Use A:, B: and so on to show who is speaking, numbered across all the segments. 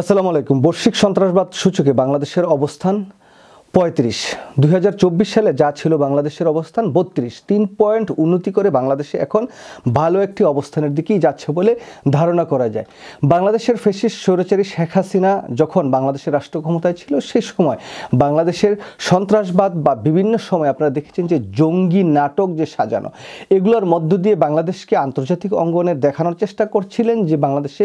A: আসসালামু আলাইকুম। বৈশ্বিক সন্ত্রাসবাদ সূচকে বাংলাদেশের অবস্থান ৩৫। ২০২৪ সালে যা ছিল বাংলাদেশের অবস্থান ৩২। ৩ পয়েন্ট উন্নতি করে বাংলাদেশে এখন ভালো একটি অবস্থানের দিকেই যাচ্ছে বলে ধারণা করা যায়। বাংলাদেশের ফ্যাসিস্ট স্বৈরাচারী শেখ হাসিনা যখন বাংলাদেশের রাষ্ট্র ক্ষমতায় ছিল সেই সময় বাংলাদেশের সন্ত্রাসবাদ বা বিভিন্ন সময় আপনারা দেখেছেন যে জঙ্গি নাটক যে সাজানো, এগুলোর মধ্য দিয়ে বাংলাদেশকে আন্তর্জাতিক অঙ্গনে দেখানোর চেষ্টা করছিলেন যে বাংলাদেশে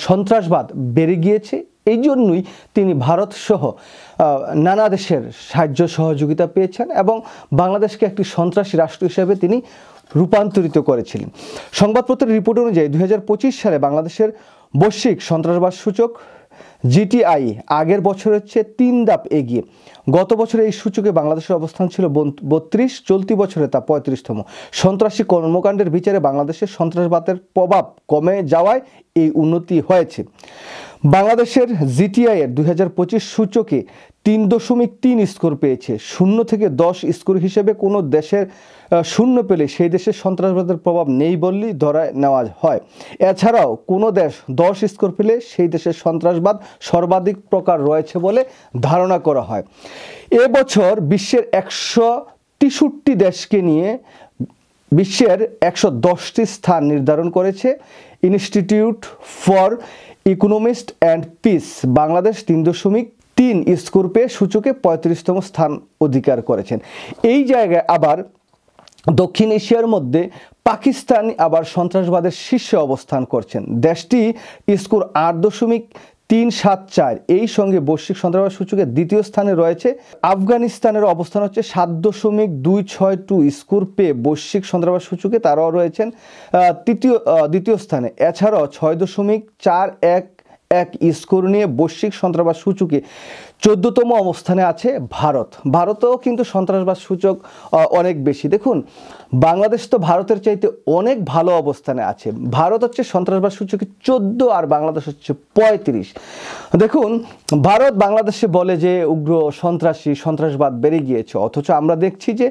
A: সন্ত্রাসবাদ বেড়ে গিয়েছে। এই জন্যই তিনি ভারত সহ নানা দেশের সাহায্য সহযোগিতা পেয়েছেন এবং বাংলাদেশকে একটি সন্ত্রাসী রাষ্ট্র হিসেবে তিনি রূপান্তরিত করেছিলেন। সংবাদপত্রের রিপোর্ট অনুযায়ী ২০২৫ সালে বাংলাদেশের বৈশ্বিক সন্ত্রাসবাদ সূচক জিটিআই আগের বছরের চেয়ে ৩ ধাপ এগিয়ে। গত বছরে এই সূচকে বাংলাদেশের অবস্থান ছিল ৩২, চলতি বছরে তা ৩৫তম। সন্ত্রাসী কর্মকাণ্ডের বিচারে বাংলাদেশের সন্ত্রাসবাদের প্রভাব কমে যাওয়ায় এই উন্নতি হয়েছে। বাংলাদেশের জিটিআই এর ২০২৫ সূচকে ৩.৩ স্কোর পেয়েছে। 0 থেকে 10 স্কোর হিসেবে কোনো দেশের 0 পেলে সেই দেশের সন্ত্রাসবাদের প্রভাব নেই বললেই ধরে নেওয়া হয়। এছাড়াও কোনো দেশ 10 স্কোর পেলে সেই দেশের সন্ত্রাসবাদ সর্বাধিক প্রকার রয়েছে বলে ধারণা করা হয়। এবছর বিশ্বের 163 দেশকে নিয়ে বিশ্বের 110টি স্থান নির্ধারণ করেছে institute for economist and piece. Bangladesh 3.3 score পেয়ে সূচকে 35তম স্থান অধিকার করেছেন। এই জায়গায় আবার দক্ষিণ এশিয়ার মধ্যে পাকিস্তান আবার সন্ত্রাসবাদের শীর্ষে অবস্থান করছেন। দেশটি স্কোর 8.374। এই সঙ্গে বৈশ্বিক সন্ত্রাসবাদ সূচকে দ্বিতীয় স্থানে রয়েছে। আফগানিস্তানের অবস্থান হচ্ছে 7.262 স্কোর পেয়ে বৈশ্বিক সন্ত্রাসবাদ সূচকে তারাও রয়েছেন দ্বিতীয় স্থানে। এছাড়াও 6.411 স্কোর নিয়ে বৈশ্বিক সন্ত্রাসবাদ সূচকে 14তম অবস্থানে আছে ভারত। ভারতেও কিন্তু সন্ত্রাসবাদ সূচক অনেক বেশি। দেখুন, বাংলাদেশ তো ভারতের চাইতে অনেক ভালো অবস্থানে আছে। ভারত হচ্ছে সন্ত্রাসবাদ সূচকে 14 আর বাংলাদেশ হচ্ছে 35। দেখুন, ভারত বাংলাদেশে বলে যে উগ্র সন্ত্রাসবাদ বেড়ে গিয়েছে, অথচ আমরা দেখছি যে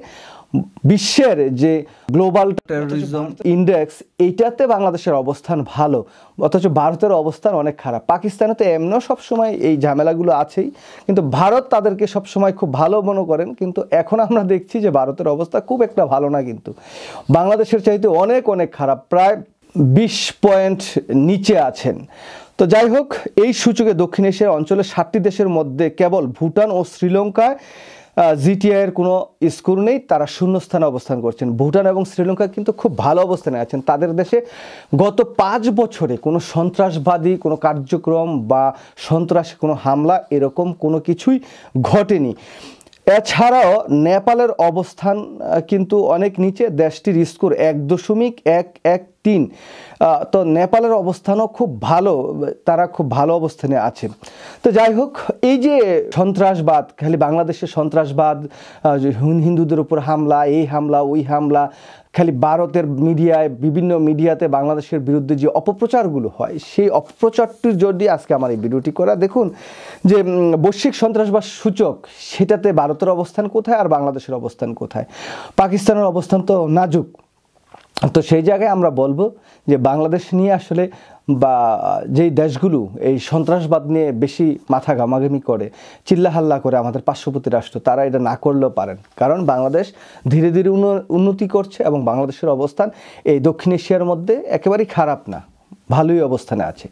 A: বিশ্বের যে গ্লোবাল টেরোরিজম ইন্ডেক্স এইটাতে বাংলাদেশের অবস্থান ভালো, অথচ ভারতের অবস্থান অনেক খারাপ। পাকিস্তানে তো এমনিও সবসময় এই ঝামেলাগুলো আছেই, কিন্তু ভারত তাদেরকে সবসময় খুব ভালো মনে করেন। কিন্তু এখন আমরা দেখছি যে ভারতের অবস্থা খুব একটা ভালো না, কিন্তু বাংলাদেশের চাইতে অনেক খারাপ, প্রায় 20 পয়েন্ট নিচে আছেন। তো যাই হোক, এই সূচকে দক্ষিণ এশিয়ার অঞ্চলে 7টি দেশের মধ্যে কেবল ভুটান ও শ্রীলঙ্কায় জিটিআই এর কোনো স্কোর নেই, তারা 0 স্থানে অবস্থান করছেন। ভুটান এবং শ্রীলঙ্কা কিন্তু খুব ভালো অবস্থানে আছেন। তাদের দেশে গত 5 বছরে কোনো সন্ত্রাসবাদী কোনো কার্যক্রম বা সন্ত্রাসী কোনো হামলা এরকম কোনো কিছুই ঘটেনি। এছাড়াও নেপালের অবস্থান কিন্তু অনেক নিচে, দেশটির স্কোর 1.113। তো নেপালের অবস্থানও খুব ভালো, তারা খুব ভালো অবস্থানে আছে। তো যাই হোক, এই যে সন্ত্রাসবাদ, খালি বাংলাদেশের সন্ত্রাসবাদ, হিন্দুদের উপর হামলা, এই হামলা ওই হামলা, খালি ভারতের মিডিয়ায় বিভিন্ন মিডিয়াতে বাংলাদেশের বিরুদ্ধে যে অপপ্রচারগুলো হয়, সেই অপপ্রচারটির জন্য আজকে আমার এই ভিডিওটি করা। দেখুন যে বৈশ্বিক সন্ত্রাসবাদ সূচক, সেটাতে ভারতের অবস্থান কোথায় আর বাংলাদেশের অবস্থান কোথায়। পাকিস্তানের অবস্থান তো নাজুক। তো সেই জায়গায় আমরা বলবো যে বাংলাদেশ নিয়ে আসলে বা যেই দেশগুলো এই সন্ত্রাসবাদ নিয়ে বেশি মাথা ঘামাঘামি করে, চিল্লাহাল্লা করে আমাদের পার্শ্ববর্তী রাষ্ট্র, তারা এটা না করলেও পারেন, কারণ বাংলাদেশ ধীরে ধীরে উন্নতি করছে এবং বাংলাদেশের অবস্থান এই দক্ষিণ এশিয়ার মধ্যে একেবারেই খারাপ না, ভালোই অবস্থানে আছে।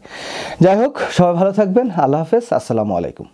A: যাই হোক, সবাই ভালো থাকবেন। আল্লাহ হাফেজ, আসসালামু আলাইকুম।